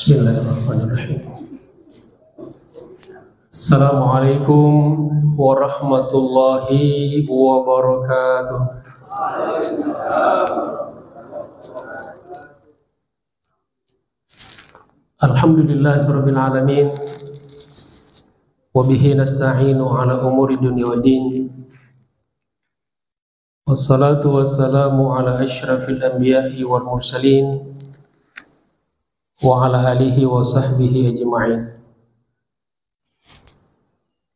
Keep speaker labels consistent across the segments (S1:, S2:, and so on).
S1: Bismillahirrahmanirrahim. Assalamualaikum warahmatullahi wabarakatuh. Alhamdulillahirabbil alamin. Wa bihi nasta'inu ala umuri dunya waddin. Wassalatu wassalamu ala asyrafil anbiya'i wal mursalin wa ala alihi wa sahbihi ajma'in.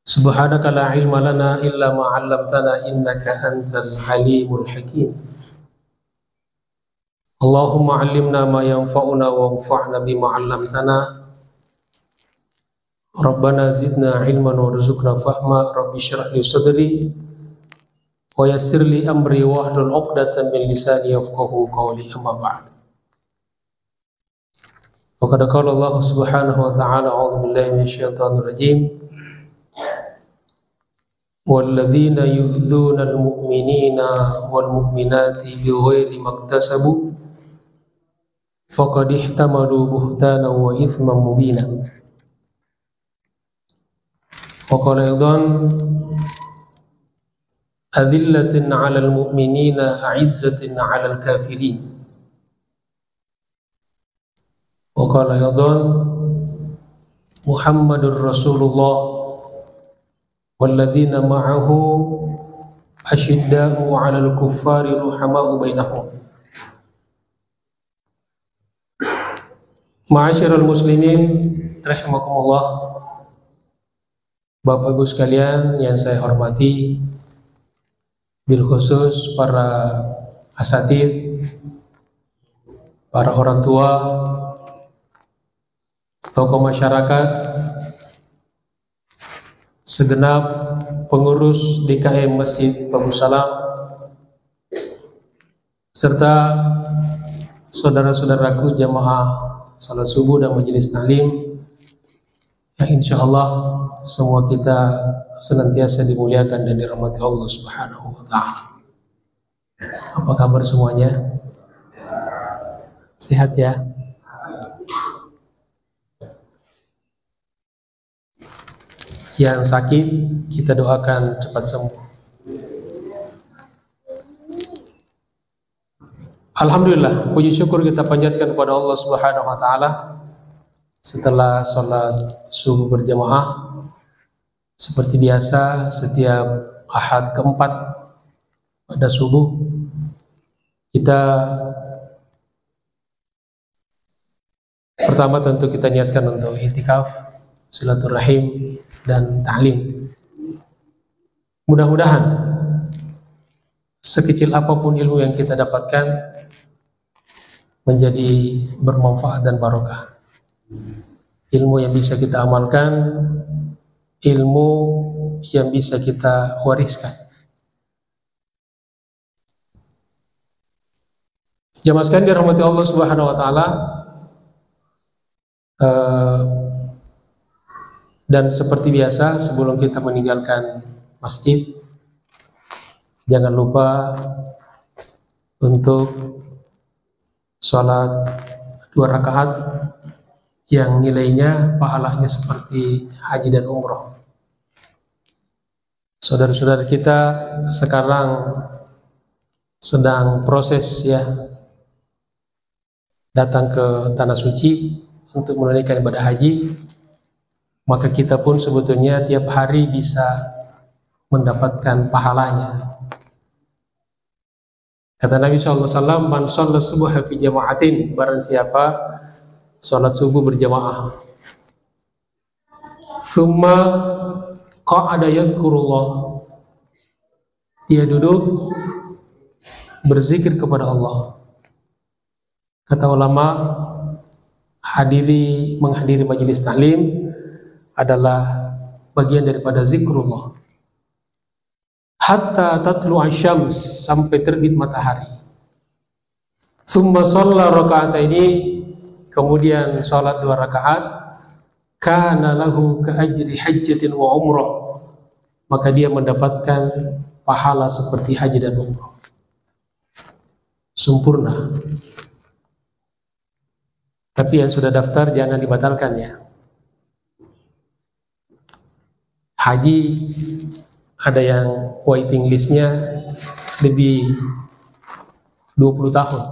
S1: Subhanaka la ilma lana illa ma 'allamtana innaka antal alimul hakim. Allahumma 'allimna ma yanfa'una wanfa'na bima 'allamtana. Rabbana zidna ilman warzuqna fahma. Rabbi shrah li sadri wa yassir li amri wahlul 'uqdatam min lisani yafqahu qawli. Amma ba'd. Faqad qala Allah subhanahu wa ta'ala, a'udzu billahi minasyaitonir rajim. Walladzina yu'dzunal mu'minina wal mu'minati bighairi maktasabu faqad ihtamalu buhtanan wa itsman mubina. Wa qala aidan adillatin 'alal mu'minina a'izzatin 'alal kafirin. Wa qala aidan Muhammadur Rasulullah walladzina ma'ahu asyidda'u 'alal kuffari ruhama'u bainahum. Ma'asyiral muslimin rahimakumullah. Bapak Ibu sekalian yang saya hormati, bil khusus para asatid, para orang tua, tokoh masyarakat, segenap pengurus DKM Masjid Bagus Salam, serta saudara-saudaraku jamaah salat subuh dan majelis taklim, yang insya Allah semua kita senantiasa dimuliakan dan dirahmati Allah Subhanahu wa ta'ala. Apa kabar semuanya? Sehat ya? Yang sakit kita doakan cepat sembuh. Alhamdulillah, puji syukur kita panjatkan kepada Allah Subhanahu wa ta'ala. Setelah sholat subuh berjamaah, seperti biasa setiap Ahad keempat pada subuh, kita pertama tentu kita niatkan untuk i'tikaf, silaturahim dan ta'lim. Mudah-mudahan sekecil apapun ilmu yang kita dapatkan menjadi bermanfaat dan barokah. Ilmu yang bisa kita amalkan, ilmu yang bisa kita wariskan. Jamaah sekalian dirahmati Allah Subhanahu wa ta'ala. Dan seperti biasa, sebelum kita meninggalkan masjid, jangan lupa untuk sholat 2 rakaat yang nilainya pahalanya seperti haji dan umroh. Saudara-saudara kita sekarang sedang proses ya, datang ke tanah suci untuk menunaikan ibadah haji. Maka kita pun sebetulnya tiap hari bisa mendapatkan pahalanya. Kata Nabi SAW, man shalla subuha fi jama'atin, barang siapa sholat subuh berjamaah, thumma qa'ada yadhkurullah, dia duduk berzikir kepada Allah. Kata ulama, menghadiri majelis taklim adalah bagian daripada zikrullah. Hatta tatlu asyams, sampai terbit matahari. Thumma shalla raka'ataini, kemudian sholat 2 rakaat, kana lahu ka ajri hajjatin wa umrah, maka dia mendapatkan pahala seperti haji dan umrah. Sempurna. Tapi yang sudah daftar jangan dibatalkan ya. Haji ada yang waiting listnya lebih 20 tahun.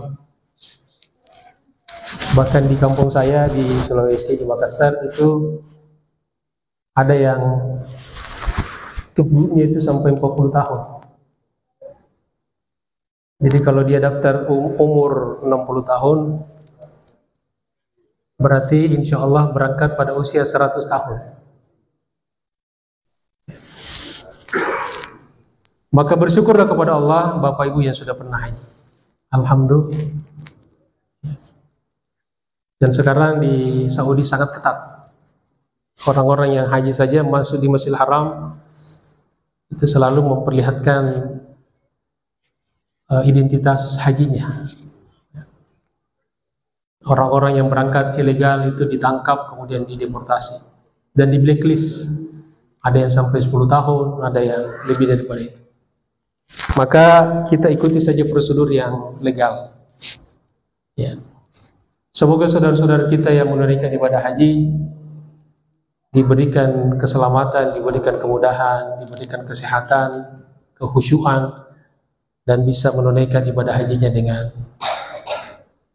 S1: Bahkan di kampung saya di Sulawesi, di Makassar itu ada yang tubuhnya itu sampai 40 tahun. Jadi kalau dia daftar umur 60 tahun, berarti insya Allah berangkat pada usia 100 tahun. Maka bersyukurlah kepada Allah Bapak Ibu yang sudah pernah haji. Alhamdulillah. Dan sekarang di Saudi sangat ketat. Orang-orang yang haji saja masuk di Masjidil Haram itu selalu memperlihatkan identitas hajinya. Orang-orang yang berangkat ilegal itu ditangkap kemudian dideportasi dan di blacklist. Ada yang sampai 10 tahun, ada yang lebih daripada itu. Maka kita ikuti saja prosedur yang legal. Ya. Semoga saudara-saudara kita yang menunaikan ibadah haji diberikan keselamatan, diberikan kemudahan, diberikan kesehatan, kekhusyuan, dan bisa menunaikan ibadah hajinya dengan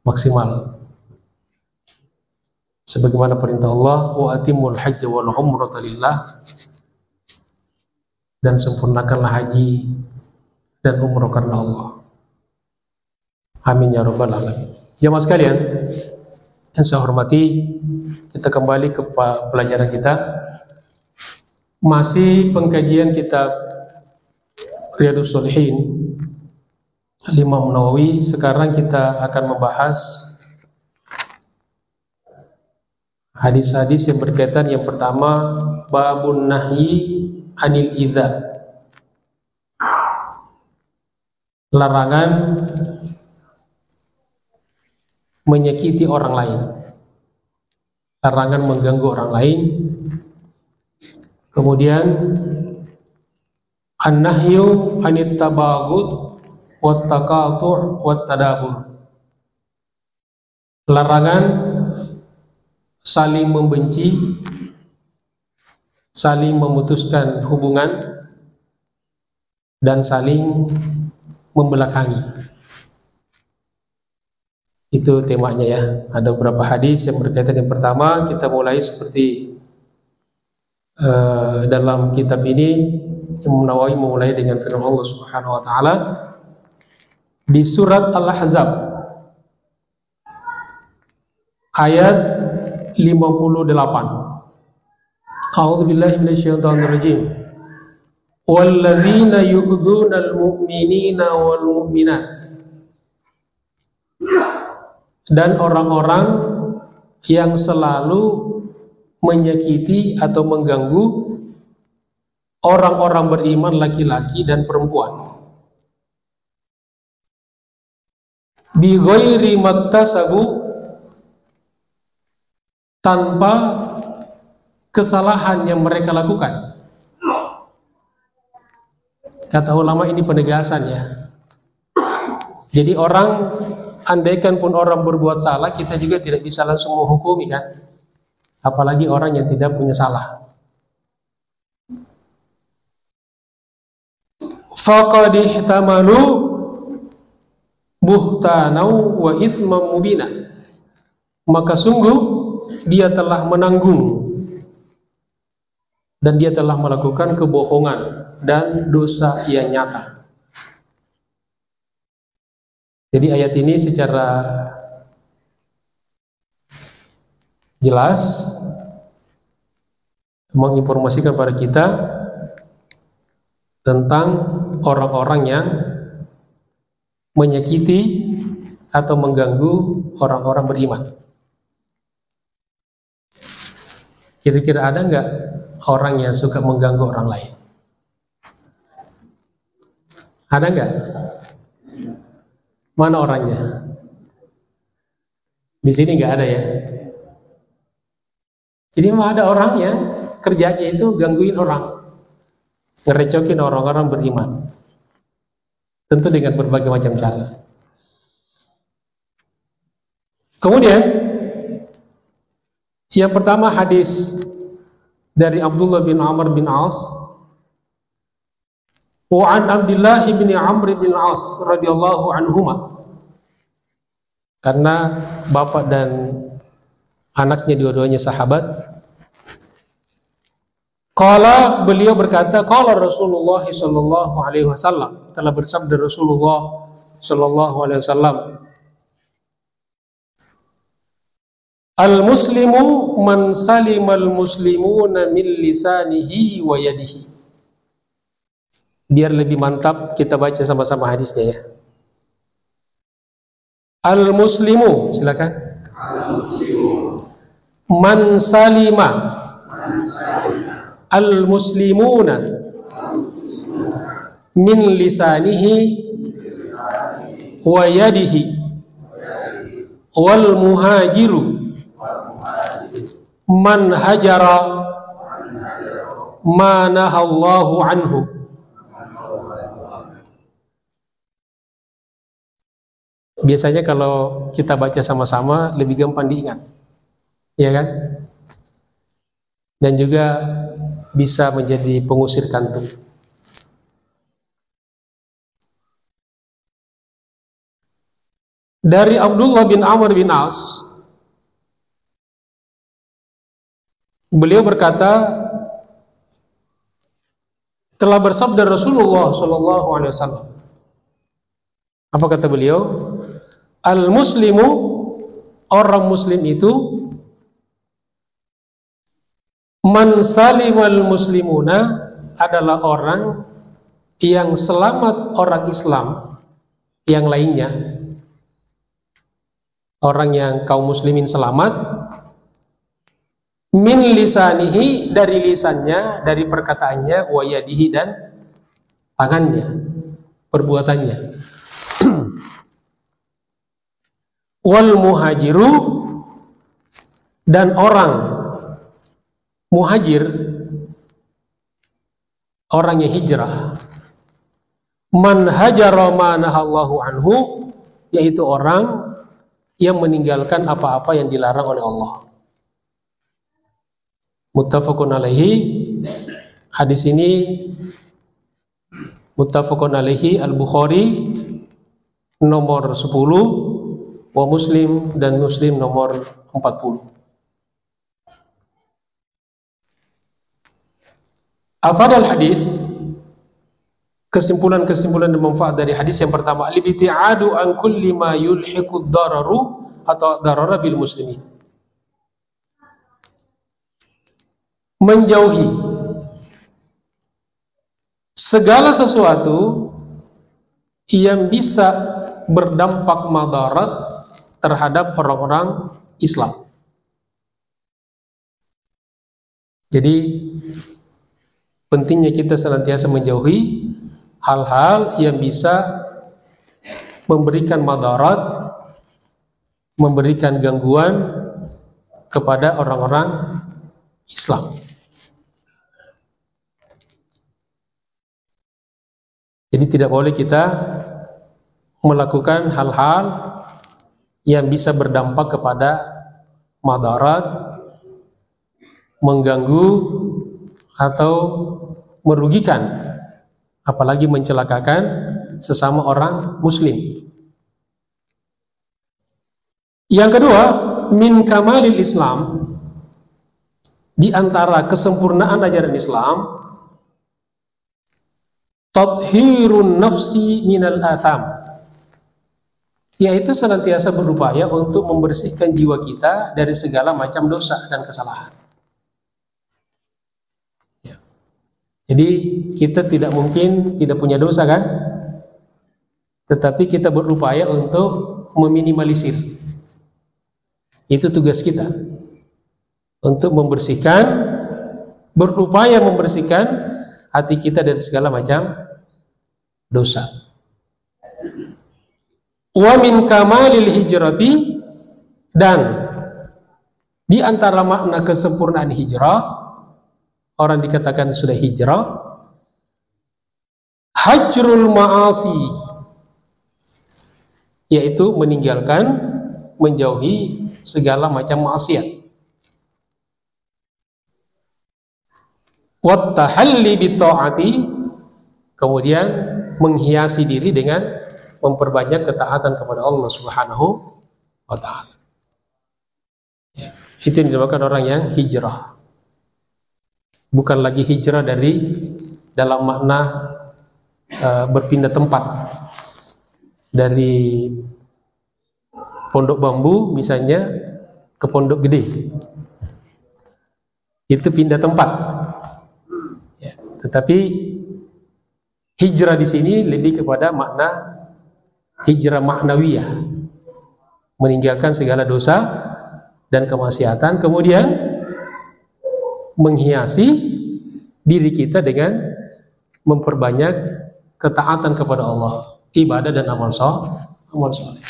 S1: maksimal. Sebagaimana perintah Allah, wa atimul hajja wal umrata lillah, dan sempurnakanlah haji dan umrah karena Allah. Amin ya rabbal alamin. Jamaah sekalian yang saya hormati, kita kembali ke pelajaran kita. Masih pengkajian kitab Riyadhus Shalihin Imam Nawawi. Sekarang kita akan membahas hadis-hadis yang berkaitan. Yang pertama, babun nahyi anil idza, larangan menyakiti orang lain, larangan mengganggu orang lain. Kemudian an-nahyu anit tabaghud wat taqatu' wat tadabur, larangan saling membenci, saling memutuskan hubungan, dan saling membelakangi. Itu temanya ya. Ada beberapa hadis yang berkaitan. Yang pertama, kita mulai seperti dalam kitab ini, Imam Nawawi memulai dengan firman Allah Subhanahu wa taala di surat Al-Ahzab ayat 58. A'udzubillahi minasyaitonir rajim. Walladzina yu'dzunal mu'minina wal mu'minat, dan orang-orang yang selalu menyakiti atau mengganggu orang-orang beriman laki-laki dan perempuan, bi ghairi maktasabu, tanpa kesalahan yang mereka lakukan. Kata ulama ini penegasan ya. Jadi orang, andaikan pun orang berbuat salah, kita juga tidak bisa langsung menghukumi kan, apalagi orang yang tidak punya salah. Faqad ihtamalu buhtanau wa ithman mubina, maka sungguh dia telah menanggung dan dia telah melakukan kebohongan dan dosa yang nyata. Jadi ayat ini secara jelas menginformasikan pada kita tentang orang-orang yang menyakiti atau mengganggu orang-orang beriman. Kira-kira ada nggak orang yang suka mengganggu orang lain? Ada nggak? Mana orangnya? Di sini nggak ada ya. Jadi memang ada orang yang kerjanya itu gangguin orang, ngerecokin orang-orang beriman, tentu dengan berbagai macam cara. Kemudian Yang pertama hadis dari Abdullah bin Amr bin As, wa an Abdullah bin Amr bin As radhiyallahu anhuma. Karena bapak dan anaknya dua-duanya sahabat. Qala, beliau berkata, qala Rasulullah sallallahu alaihi wasallam, telah bersabda Rasulullah sallallahu alaihi wasallam, al-muslimu man salimal muslimuna min lisanihi wa yadihi. Biar lebih mantap kita baca sama-sama hadisnya ya. Al-muslimu, silakan. Al-muslimu man salima al-muslimuna min lisanihi wa yadihi wal muhajiru man hajara ma nahallahu anhu. Biasanya kalau kita baca sama-sama lebih gampang diingat, ya kan? Dan juga bisa menjadi pengusir kantuk. Dari Abdullah bin Amr bin As, beliau berkata, telah bersabda Rasulullah sallallahu alaihi wasallam. Apa kata beliau? Al-muslimu, orang muslim itu, man salimal muslimuna, adalah orang yang selamat orang Islam yang lainnya. Orang yang kaum muslimin selamat, min lisanihi, dari lisannya, dari perkataannya, wa yadihi, dan tangannya, perbuatannya. Wal muhajiru, dan orang muhajir, orang yang hijrah, man hajara ma nahallahu anhu, yaitu orang yang meninggalkan apa-apa yang dilarang oleh Allah. Muttafaqun alaihi. Hadis ini muttafaqun alaihi, Al-Bukhari nomor 10, wa Muslim, dan Muslim nomor 40. Afadal hadis, kesimpulan-kesimpulan dan manfaat dari hadis yang pertama, al-ibti'adu an kulli ma yulhiqud dararu atau darara bil muslimin. Menjauhi segala sesuatu yang bisa berdampak madarat terhadap orang-orang Islam. Jadi pentingnya kita senantiasa menjauhi hal-hal yang bisa memberikan madarat, memberikan gangguan kepada orang-orang Islam. Jadi tidak boleh kita melakukan hal-hal yang bisa berdampak kepada madarat, mengganggu atau merugikan, apalagi mencelakakan sesama orang muslim. Yang kedua, min kamalil Islam, di antara kesempurnaan ajaran Islam, tathhirun nafsi minal atham, yaitu senantiasa berupaya untuk membersihkan jiwa kita dari segala macam dosa dan kesalahan. Ya. Jadi kita tidak mungkin tidak punya dosa kan? Tetapi kita berupaya untuk meminimalisir. Itu tugas kita. Untuk membersihkan, berupaya membersihkan hati kita dari segala macam dosa. Wa min kamalil hijrati, dan di antara makna kesempurnaan hijrah, orang dikatakan sudah hijrah, hajrul ma'asi, yaitu meninggalkan, menjauhi segala macam maksiat. wattahalli bitaati, kemudian menghiasi diri dengan memperbanyak ketaatan kepada Allah Subhanahu wa taala. Ya, itu yang dinamakan orang yang hijrah. Bukan lagi hijrah dari dalam makna berpindah tempat dari pondok bambu misalnya ke pondok gede, itu pindah tempat. Ya, tetapi hijrah di sini lebih kepada makna hijrah maknawiyah, meninggalkan segala dosa dan kemaksiatan, kemudian menghiasi diri kita dengan memperbanyak ketaatan kepada Allah, ibadah dan amal soleh.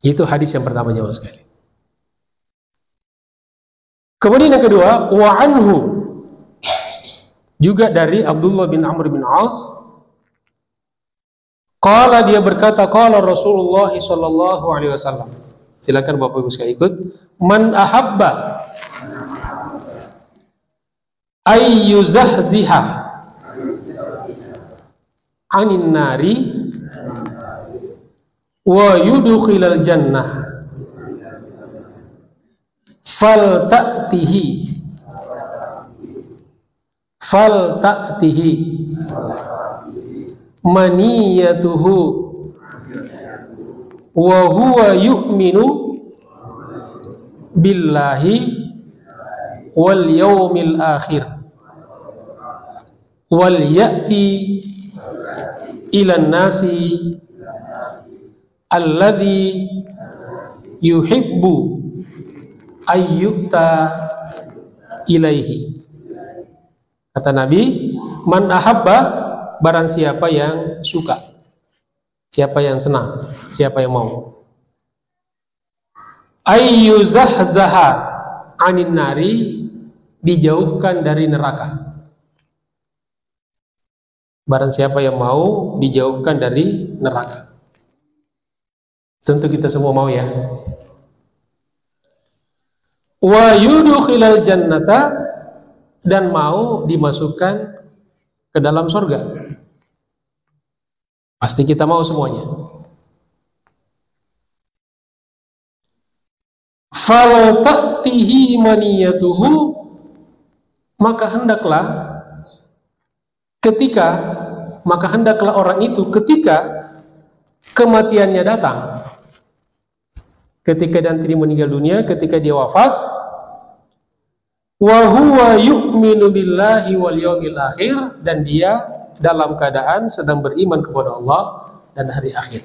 S1: Itu hadis yang pertama, jemaah sekali. Kemudian yang kedua, wa anhu, juga dari Abdullah bin Amr bin As, qala, dia berkata, qala Rasulullah sallallahu alaihi wasallam. Silakan Bapak Ibu sekalian ikut. Man ahabba ay yuzahziha anin nari wa yudkhilal jannah falta'tihi maniyatuhu wa huwa yu'minu billahi wal yawmil akhir wal ya'ti ilan nasi alladhi yuhibbu ayyuta ilaihi. Kata Nabi, man ahabba, barang siapa yang suka, siapa yang senang, siapa yang mau, ayyuzahzaha anin nari, dijauhkan dari neraka. Barang siapa yang mau dijauhkan dari neraka. Tentu kita semua mau ya. Wa yudkhilal jannata, dan mau dimasukkan ke dalam surga. Pasti kita mau semuanya. Fal ta'tihi maniyatuhu, maka hendaklah orang itu ketika kematiannya datang, ketika nanti meninggal dunia, ketika dia wafat, wa huwa yu'minu billahi wal yawmil akhir, dan dia dalam keadaan sedang beriman kepada Allah dan hari akhir.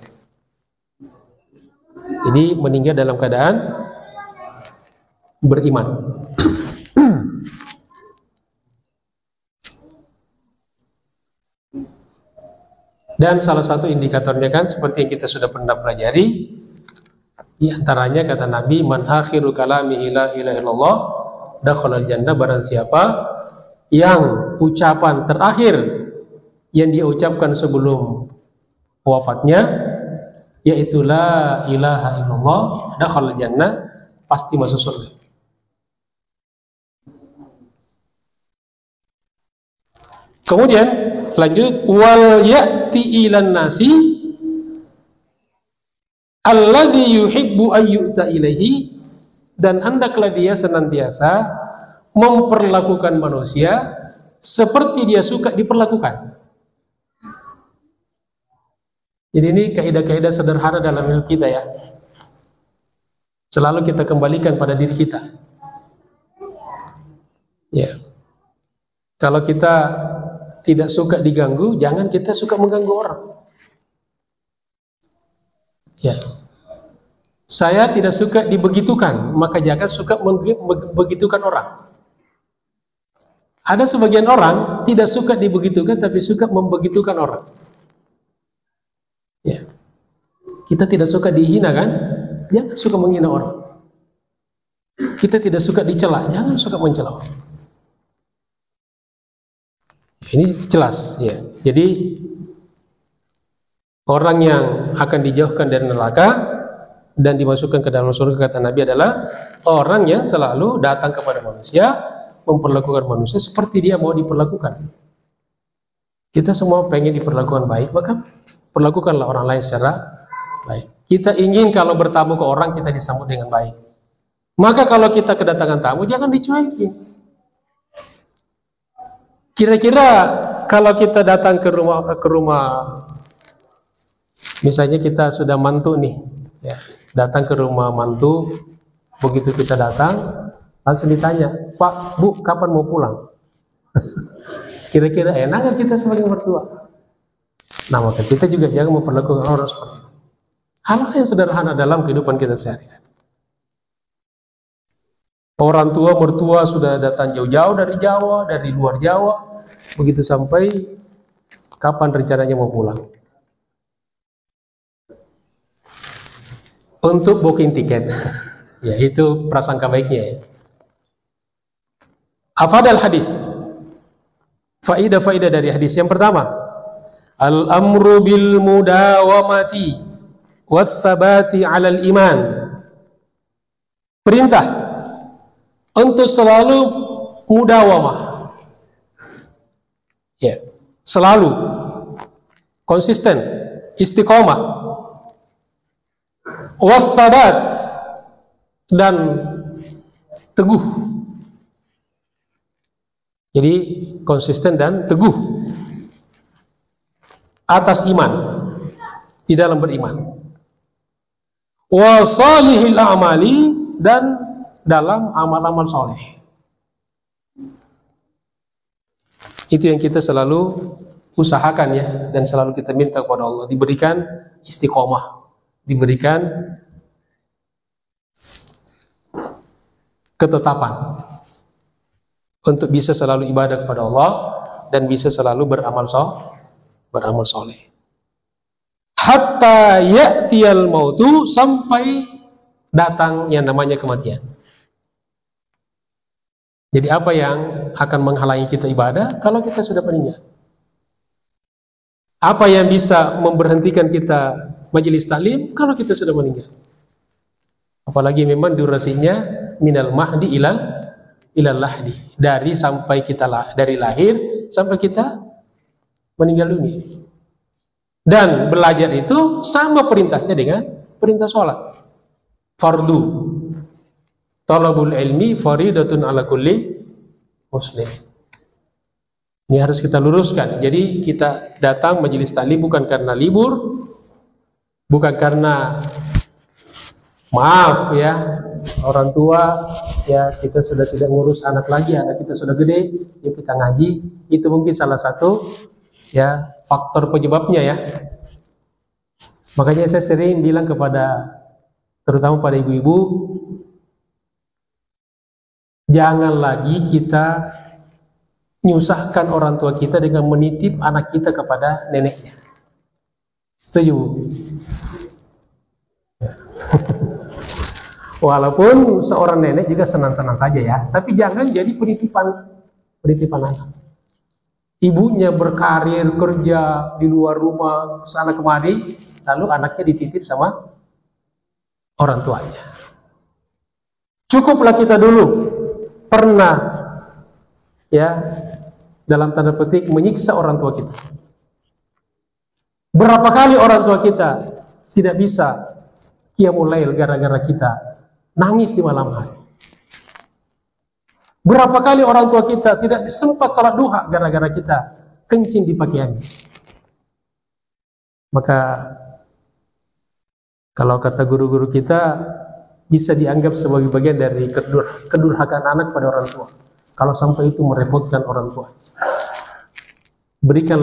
S1: Jadi meninggal dalam keadaan beriman. Dan salah satu indikatornya kan seperti yang kita sudah pernah pelajari, di antaranya kata Nabi, man akhiru kalami la ilaha illallah dakhalal jannah, barang siapa yang ucapan terakhir yang dia ucapkan sebelum wafatnya yaitu la ilaha illallah dakhalal jannah, pasti masuk surga. Kemudian lanjut, wal ya'ti ilan nasi alladhi yuhibbu ayyuta ilaihi, dan hendaklah dia senantiasa memperlakukan manusia seperti dia suka diperlakukan. Jadi ini kaidah-kaidah sederhana dalam hidup kita ya. Selalu kita kembalikan pada diri kita. Ya. Kalau kita tidak suka diganggu, jangan kita suka mengganggu orang. Ya. Saya tidak suka dibegitukan, maka jangan suka membegitukan orang. Ada sebagian orang tidak suka dibegitukan, tapi suka membegitukan orang. Ya. Kita tidak suka dihina kan? Jangan suka menghina orang. Kita tidak suka dicela, jangan suka mencela orang. Ini jelas ya. Jadi orang yang akan dijauhkan dari neraka dan dimasukkan ke dalam surga, kata Nabi, adalah orang yang selalu datang kepada manusia, memperlakukan manusia seperti dia mau diperlakukan. Kita semua pengen diperlakukan baik, maka perlakukanlah orang lain secara baik. Kita ingin kalau bertamu ke orang kita disambut dengan baik. Maka kalau kita kedatangan tamu jangan dicuekin. Kira-kira kalau kita datang ke rumah, misalnya kita sudah mantu nih, ya, datang ke rumah mantu, begitu kita datang langsung ditanya, Pak, Bu, kapan mau pulang? Kira-kira enak nggak kita sebagai mertua? Nah, maka kita juga jangan memperlakukan orang seperti itu. Hal-hal yang sederhana dalam kehidupan kita sehari-hari. Orang tua mertua sudah datang jauh-jauh dari Jawa, dari luar Jawa, begitu sampai kapan rencananya mau pulang? Untuk booking tiket, ya itu prasangka baiknya. Ya. Afadal hadis, faidah dari hadis yang pertama, al-amru bil mudawamati watsabati 'alal iman. Perintah untuk selalu mudawamah, ya, selalu konsisten, istiqomah, wassabat, dan teguh. Jadi konsisten dan teguh atas iman, di dalam beriman. Wa salihil a'mali, dan dalam amal-amal soleh. Itu yang kita selalu usahakan, ya, dan selalu kita minta kepada Allah, diberikan istiqomah, diberikan ketetapan untuk bisa selalu ibadah kepada Allah dan bisa selalu beramal soleh. Hatta ya'tiyal mautu, sampai datang yang namanya kematian. Jadi apa yang akan menghalangi kita ibadah kalau kita sudah meninggal? Apa yang bisa memberhentikan kita majelis taklim kalau kita sudah meninggal? Apalagi memang durasinya minal mahdi ilal lahdi, dari lahir sampai kita meninggal dunia. Dan belajar itu sama perintahnya dengan perintah sholat. Fardu, talabul ilmi faridatun ala kulli muslim. Ini harus kita luruskan. Jadi kita datang majelis taklim bukan karena libur, bukan karena maaf, ya, orang tua, ya, kita sudah tidak ngurus anak lagi, anak kita sudah gede, yuk kita ngaji. Itu mungkin salah satu, ya, faktor penyebabnya, ya. Makanya saya sering bilang kepada, terutama pada ibu-ibu, jangan lagi kita nyusahkan orang tua kita dengan menitip anak kita kepada neneknya. Setuju? Walaupun seorang nenek juga senang-senang saja, ya, tapi jangan jadi penitipan anak. Ibunya berkarir, kerja di luar rumah, sana kemari, lalu anaknya dititip sama orang tuanya. Cukuplah kita dulu pernah, ya, dalam tanda petik menyiksa orang tua kita. Berapa kali orang tua kita tidak bisa qiyamul lail gara-gara kita nangis di malam hari. Berapa kali orang tua kita tidak sempat salat duha gara-gara kita kencing di pagi hari. Maka kalau kata guru-guru kita, bisa dianggap sebagai bagian dari kedurhakaan anak pada orang tua kalau sampai itu merepotkan orang tua. Berikan